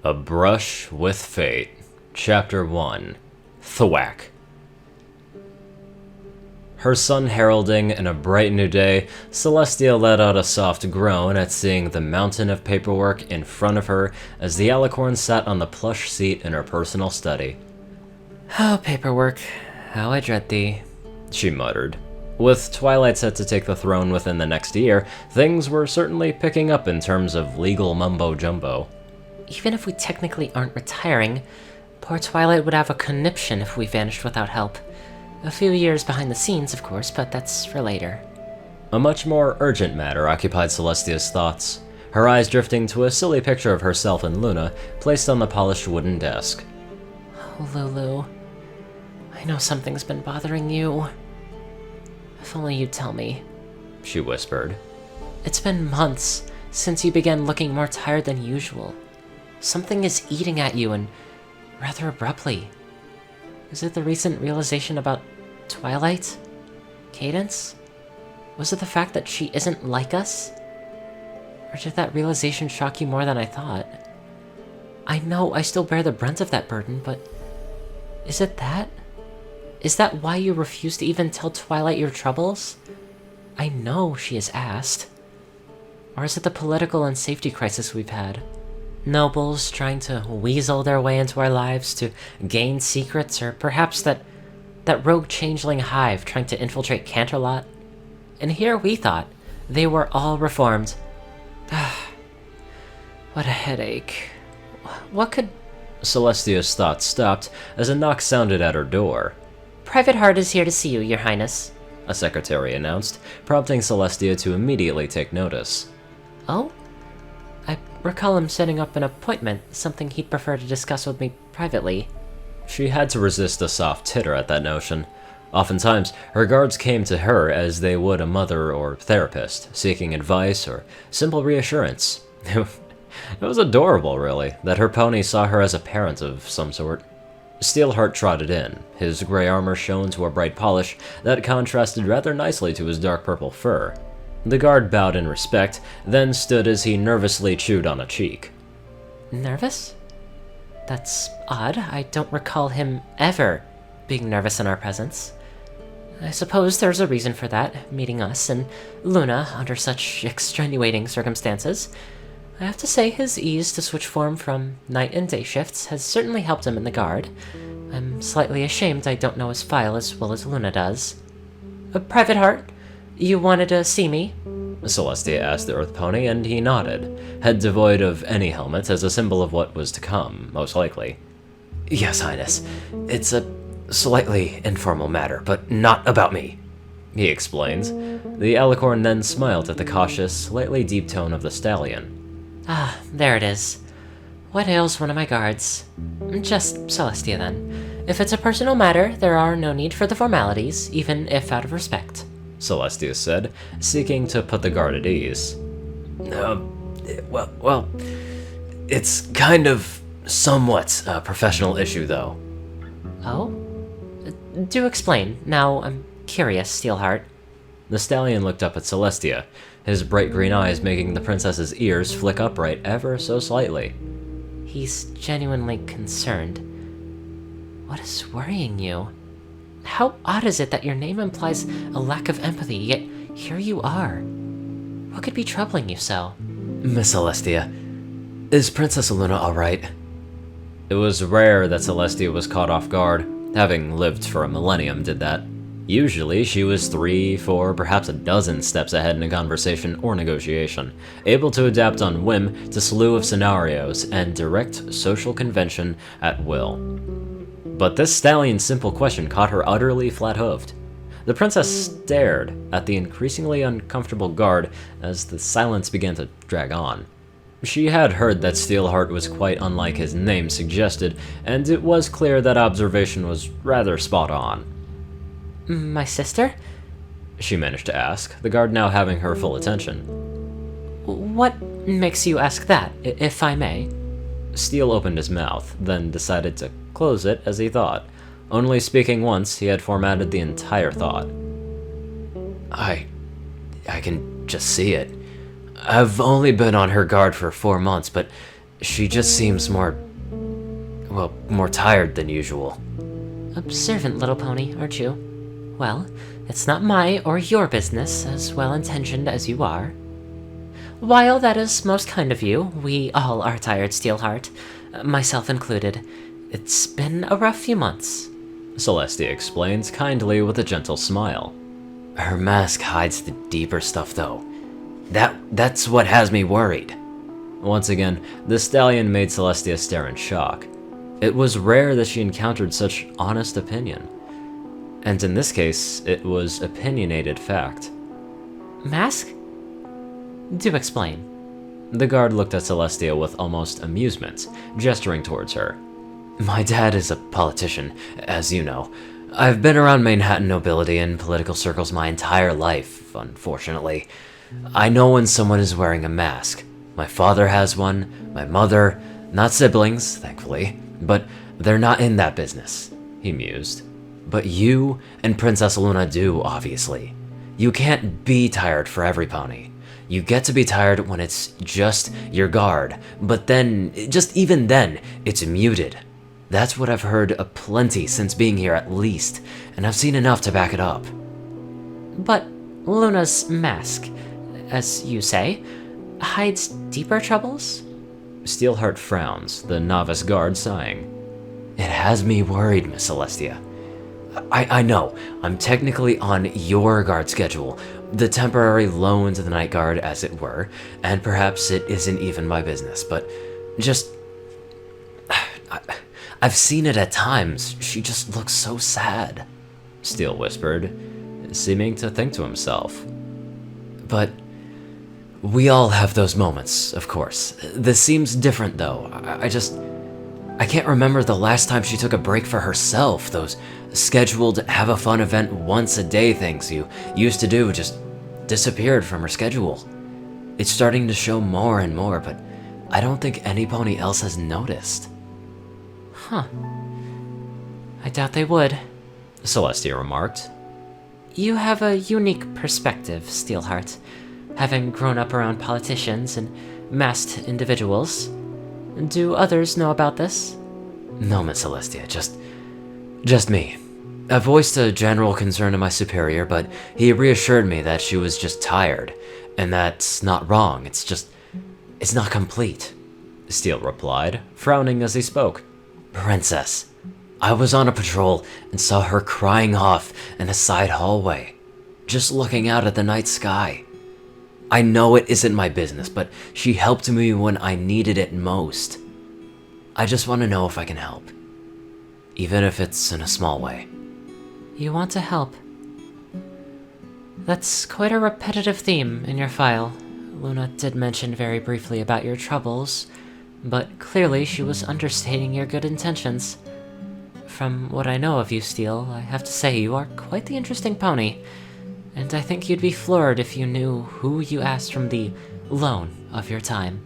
A Brush with Fate, Chapter 1, THWACK. Her sun heralding in a bright new day, Celestia let out a soft groan at seeing the mountain of paperwork in front of her as the alicorn sat on the plush seat in her personal study. Oh, paperwork, how I dread thee, she muttered. With Twilight set to take the throne within the next year, things were certainly picking up in terms of legal mumbo-jumbo. Even if we technically aren't retiring, poor Twilight would have a conniption if we vanished without help. A few years behind the scenes, of course, but that's for later. A much more urgent matter occupied Celestia's thoughts, her eyes drifting to a silly picture of herself and Luna placed on the polished wooden desk. Oh, Lulu, I know something's been bothering you. If only you'd tell me, she whispered. It's been months since you began looking more tired than usual. Something is eating at you, and rather abruptly. Is it the recent realization about Twilight? Cadence? Was it the fact that she isn't like us? Or did that realization shock you more than I thought? I know I still bear the brunt of that burden, but is it that? Is that why you refuse to even tell Twilight your troubles? I know she has asked. Or is it the political and safety crisis we've had? Nobles trying to weasel their way into our lives to gain secrets, or perhaps that rogue changeling hive trying to infiltrate Canterlot? And here we thought they were all reformed. What a headache. What could... Celestia's thoughts stopped as a knock sounded at her door. Private Heart is here to see you, Your Highness, a secretary announced, prompting Celestia to immediately take notice. Oh? I recall him setting up an appointment, something he'd prefer to discuss with me privately. She had to resist a soft titter at that notion. Oftentimes, her guards came to her as they would a mother or therapist, seeking advice or simple reassurance. It was adorable, really, that her pony saw her as a parent of some sort. Steelheart trotted in. His gray armor shone to a bright polish that contrasted rather nicely to his dark purple fur. The guard bowed in respect, then stood as he nervously chewed on a cheek. Nervous? That's odd. I don't recall him ever being nervous in our presence. I suppose there's a reason for that, meeting us and Luna under such extenuating circumstances. I have to say his ease to switch form from night and day shifts has certainly helped him in the guard. I'm slightly ashamed I don't know his file as well as Luna does. Private Heart, you wanted to see me? Celestia asked the Earth Pony, and he nodded, head devoid of any helmet as a symbol of what was to come, most likely. Yes, Highness. It's a slightly informal matter, but not about me, he explained. The alicorn then smiled at the cautious, slightly deep tone of the stallion. Ah, there it is. What ails one of my guards? Just Celestia, then. If it's a personal matter, there are no need for the formalities, even if out of respect, Celestia said, seeking to put the guard at ease. Well, it's kind of somewhat a professional issue, though. Oh? Do explain. Now, I'm curious, Steelheart. The stallion looked up at Celestia, his bright green eyes making the princess's ears flick upright ever so slightly. He's genuinely concerned. What is worrying you? How odd is it that your name implies a lack of empathy, yet here you are? What could be troubling you so? Miss Celestia, is Princess Luna alright? It was rare that Celestia was caught off guard. Having lived for a millennium did that. Usually, she was 3, 4, perhaps a dozen steps ahead in a conversation or negotiation, able to adapt on whim to slew of scenarios and direct social convention at will. But this stallion's simple question caught her utterly flat-hoofed. The princess stared at the increasingly uncomfortable guard as the silence began to drag on. She had heard that Steelheart was quite unlike his name suggested, and it was clear that observation was rather spot on. My sister? She managed to ask, the guard now having her full attention. What makes you ask that, if I may? Steel opened his mouth, then decided to close it as he thought. Only speaking once, he had formatted the entire thought. I can just see it. I've only been on her guard for 4 months, but She just seems more tired than usual. Observant little pony, aren't you? Well, it's not my or your business, as well-intentioned as you are. While that is most kind of you, we all are tired, Steelheart, myself included. It's been a rough few months. Celestia explains kindly with a gentle smile. Her mask hides the deeper stuff, though. That's what has me worried. Once again, the stallion made Celestia stare in shock. It was rare that she encountered such honest opinion. And in this case, it was opinionated fact. Mask? Do explain. The guard looked at Celestia with almost amusement, gesturing towards her. My dad is a politician, as you know. I've been around Manhattan nobility and political circles my entire life, unfortunately. I know when someone is wearing a mask. My father has one, my mother, not siblings, thankfully, but they're not in that business, he mused. But you and Princess Luna do, obviously. You can't be tired for every pony. You get to be tired when it's just your guard, but then, just even then, it's muted. That's what I've heard aplenty since being here at Leest, and I've seen enough to back it up. But Luna's mask, as you say, hides deeper troubles? Steelheart frowns, the novice guard sighing. It has me worried, Miss Celestia. I know, I'm technically on your guard schedule, the temporary loan to the night guard, as it were, and perhaps it isn't even my business, but just... I've seen it at times. She just looks so sad, Steel whispered, seeming to think to himself. But we all have those moments, of course. This seems different, though. I can't remember the last time she took a break for herself. Those scheduled have-a-fun event once-a-day things you used to do just disappeared from her schedule. It's starting to show more and more, but I don't think any pony else has noticed. Huh. I doubt they would, Celestia remarked. You have a unique perspective, Steelheart, having grown up around politicians and masked individuals. Do others know about this? No, Miss Celestia, just me. I voiced a general concern to my superior, but he reassured me that she was just tired, and that's not wrong, it's not complete. Steel replied, frowning as he spoke. Princess, I was on a patrol and saw her crying off in a side hallway, just looking out at the night sky. I know it isn't my business, but she helped me when I needed it most. I just want to know if I can help, even if it's in a small way. You want to help. That's quite a repetitive theme in your file. Luna did mention very briefly about your troubles, but clearly she was understating your good intentions. From what I know of you, Steel, I have to say you are quite the interesting pony, and I think you'd be floored if you knew who you asked from the loan of your time.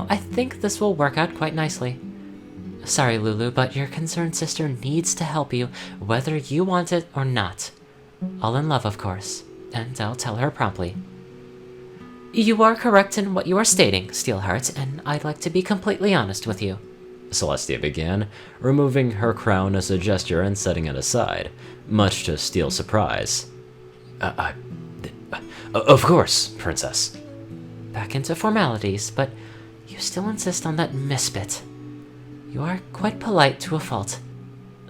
I think this will work out quite nicely. Sorry, Lulu, but your concerned sister needs to help you, whether you want it or not. All in love, of course, and I'll tell her promptly. You are correct in what you are stating, Steelheart, and I'd like to be completely honest with you. Celestia began, removing her crown as a gesture and setting it aside, much to Steel's surprise. Of course, Princess. Back into formalities, but you still insist on that misbit. You are quite polite to a fault.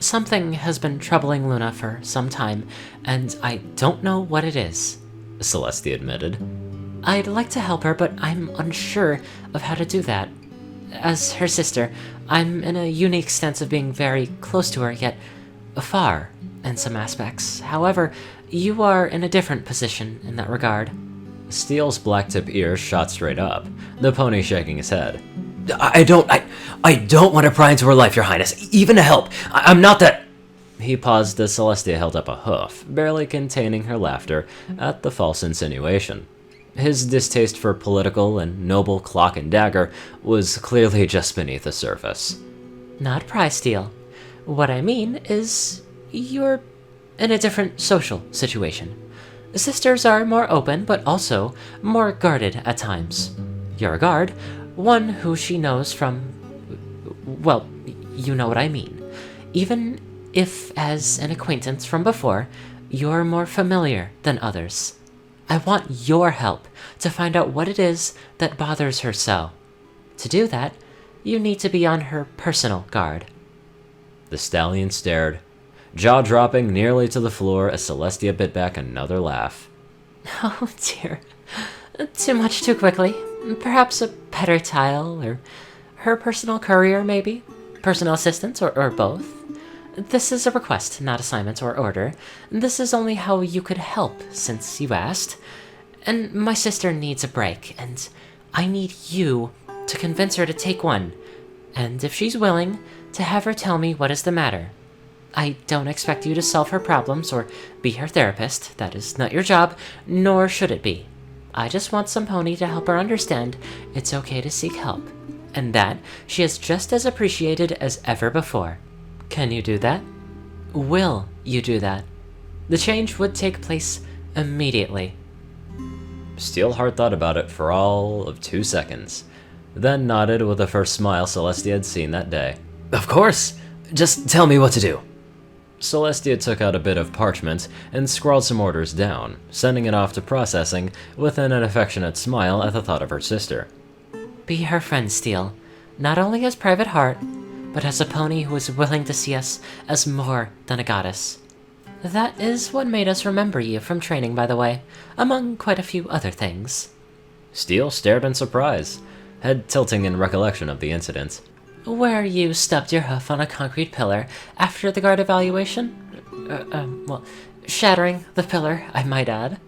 Something has been troubling Luna for some time, and I don't know what it is, Celestia admitted. I'd like to help her, but I'm unsure of how to do that. As her sister, I'm in a unique sense of being very close to her, yet far in some aspects. However, you are in a different position in that regard. Steel's black-tip ears shot straight up, the pony shaking his head. I don't want to pry into her life, Your Highness, even to help. I'm not that... He paused as Celestia held up a hoof, barely containing her laughter at the false insinuation. His distaste for political and noble clock and dagger was clearly just beneath the surface. Not pry, Steel. What I mean is, you're in a different social situation. Sisters are more open, but also more guarded at times. You're a guard, one who she knows from... well, you know what I mean. Even if, as an acquaintance from before, you're more familiar than others. I want your help to find out what it is that bothers her so. To do that, you need to be on her personal guard. The stallion stared, jaw dropping nearly to the floor as Celestia bit back another laugh. Oh dear. Too much too quickly. Perhaps a better tile, or her personal courier, maybe? Personal assistant, or both? This is a request, not assignment or order. This is only how you could help, since you asked. And my sister needs a break, and I need you to convince her to take one. And if she's willing, to have her tell me what is the matter. I don't expect you to solve her problems or be her therapist. That is not your job, nor should it be. I just want some pony to help her understand it's okay to seek help, and that she is just as appreciated as ever before. Can you do that? Will you do that? The change would take place immediately. Steelheart thought about it for all of 2 seconds, then nodded with the first smile Celestia had seen that day. Of course! Just tell me what to do. Celestia took out a bit of parchment and scrawled some orders down, sending it off to processing with an affectionate smile at the thought of her sister. Be her friend, Steel, not only as Private Heart, but as a pony who is willing to see us as more than a goddess. That is what made us remember you from training, by the way, among quite a few other things. Steel stared in surprise, head tilting in recollection of the incident. Where you stubbed your hoof on a concrete pillar after the guard evaluation? Shattering the pillar, I might add,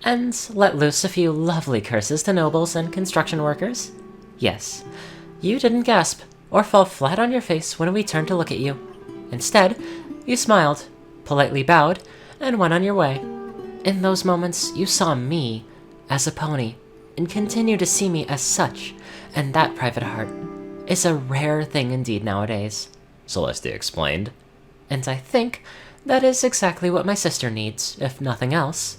and let loose a few lovely curses to nobles and construction workers? Yes, you didn't gasp or fall flat on your face when we turned to look at you. Instead, you smiled, politely bowed, and went on your way. In those moments, you saw me as a pony, and continue to see me as such, and that, Private Heart, is a rare thing indeed nowadays, Celestia explained. And I think that is exactly what my sister needs, if nothing else.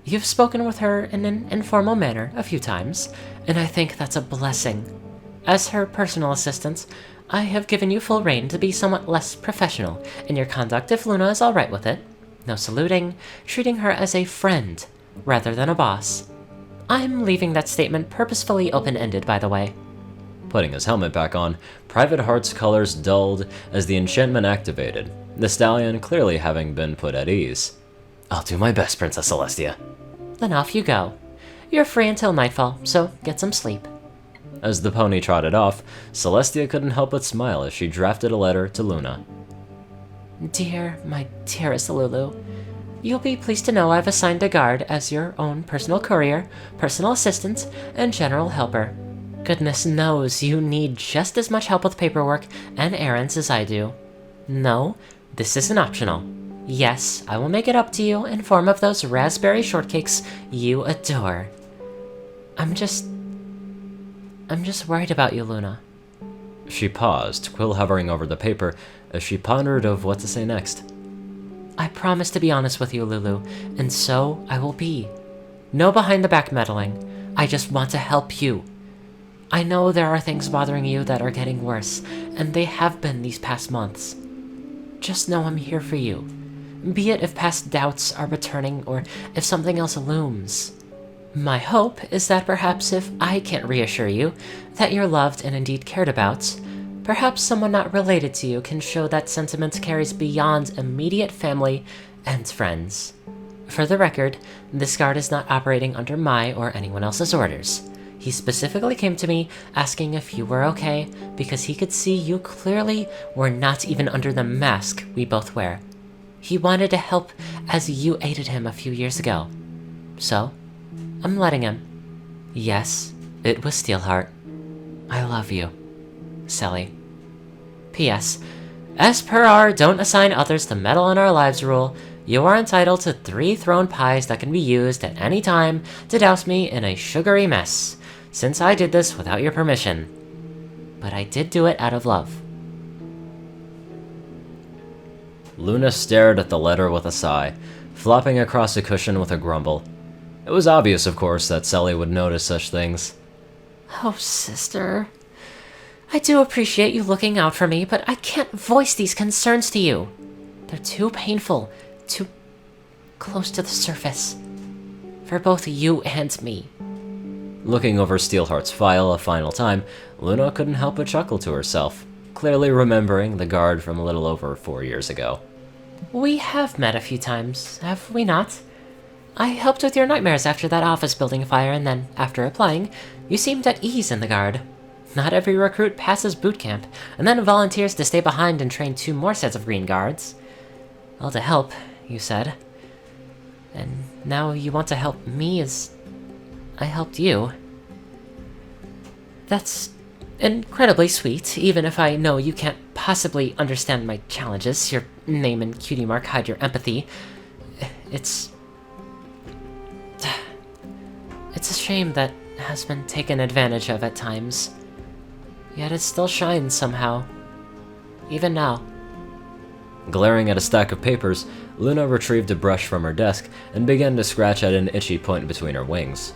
You've spoken with her in an informal manner a few times, and I think that's a blessing. As her personal assistant, I have given you full rein to be somewhat less professional in your conduct if Luna is alright with it. No saluting, treating her as a friend rather than a boss. I'm leaving that statement purposefully open-ended, by the way. Putting his helmet back on, Private Heart's colors dulled as the enchantment activated, the stallion clearly having been put at ease. I'll do my best, Princess Celestia. Then off you go. You're free until nightfall, so get some sleep. As the pony trotted off, Celestia couldn't help but smile as she drafted a letter to Luna. Dear, my dearest Lulu, you'll be pleased to know I've assigned a guard as your own personal courier, personal assistant, and general helper. Goodness knows you need just as much help with paperwork and errands as I do. No, this isn't optional. Yes, I will make it up to you in form of those raspberry shortcakes you adore. I'm just worried about you, Luna. She paused, quill hovering over the paper, as she pondered of what to say next. I promise to be honest with you, Lulu, and so I will be. No behind-the-back meddling. I just want to help you. I know there are things bothering you that are getting worse, and they have been these past months. Just know I'm here for you, be it if past doubts are returning or if something else looms. My hope is that perhaps if I can't reassure you that you're loved and indeed cared about, perhaps someone not related to you can show that sentiment carries beyond immediate family and friends. For the record, this guard is not operating under my or anyone else's orders. He specifically came to me asking if you were okay because he could see you clearly were not even under the mask we both wear. He wanted to help as you aided him a few years ago. So, I'm letting him. Yes, it was Steelheart. I love you. Sally. P.S. As per our don't assign others to meddle in our lives rule, you are entitled to 3 thrown pies that can be used at any time to douse me in a sugary mess, since I did this without your permission. But I did do it out of love. Luna stared at the letter with a sigh, flopping across a cushion with a grumble. It was obvious, of course, that Sully would notice such things. Oh, sister. I do appreciate you looking out for me, but I can't voice these concerns to you. They're too painful, too close to the surface. For both you and me. Looking over Steelheart's file a final time, Luna couldn't help but chuckle to herself, clearly remembering the guard from a little over 4 years ago. We have met a few times, have we not? I helped with your nightmares after that office building fire, and then, after applying, you seemed at ease in the guard. Not every recruit passes boot camp, and then volunteers to stay behind and train 2 more sets of green guards. All to help, you said. And now you want to help me as I helped you. That's incredibly sweet, even if I know you can't possibly understand my challenges. Your name and cutie mark hide your empathy. It's a shame that has been taken advantage of at times. Yet it still shines somehow. Even now. Glaring at a stack of papers, Luna retrieved a brush from her desk and began to scratch at an itchy point between her wings.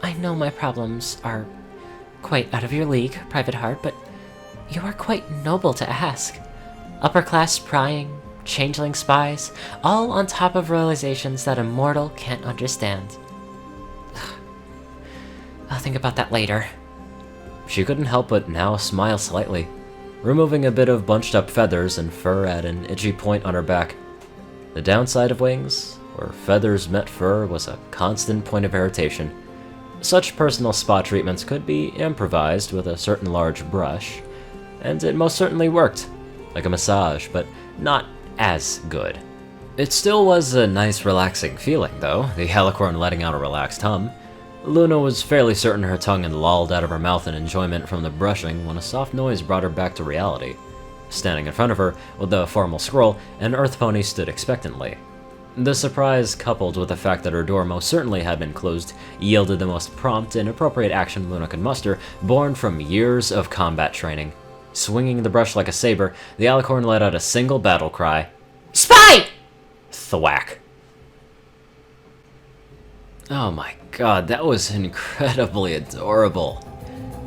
I know my problems are quite out of your league, Private Heart, but you are quite noble to ask. Upper-class prying, changeling spies, all on top of realizations that a mortal can't understand. I'll think about that later. She couldn't help but now smile slightly, removing a bit of bunched-up feathers and fur at an itchy point on her back. The downside of wings, where feathers met fur, was a constant point of irritation. Such personal spot treatments could be improvised with a certain large brush, and it most certainly worked, like a massage, but not as good. It still was a nice relaxing feeling, though, the alicorn letting out a relaxed hum. Luna was fairly certain her tongue had lolled out of her mouth in enjoyment from the brushing when a soft noise brought her back to reality. Standing in front of her, with a formal scroll, an earth pony stood expectantly. The surprise, coupled with the fact that her door most certainly had been closed, yielded the most prompt and appropriate action Luna could muster, born from years of combat training. Swinging the brush like a saber, the alicorn let out a single battle cry. Spy! Thwack. Oh my god, that was incredibly adorable.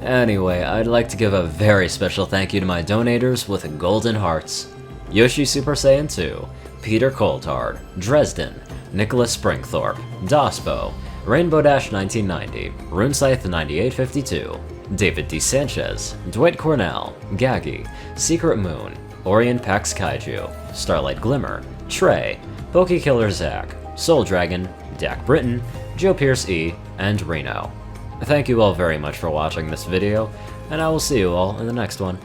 Anyway, I'd like to give a very special thank you to my donators with golden hearts. Yoshi Super Saiyan 2, Peter Coulthard, Dresdon, Nicholas Springthorpe, Dospo, Rainbow Dash 1990, Runescythe 9852, David D. Sanchez, Dwight Cornel, Gaggy, Secret Moon, Orion Pax Kaiju, Starlight Glimmer, Trey, Pokekiller Zach, Soul Dragon, Dak Britton, Joe Pierce E, and Reno. Thank you all very much for watching this video, and I will see you all in the next one.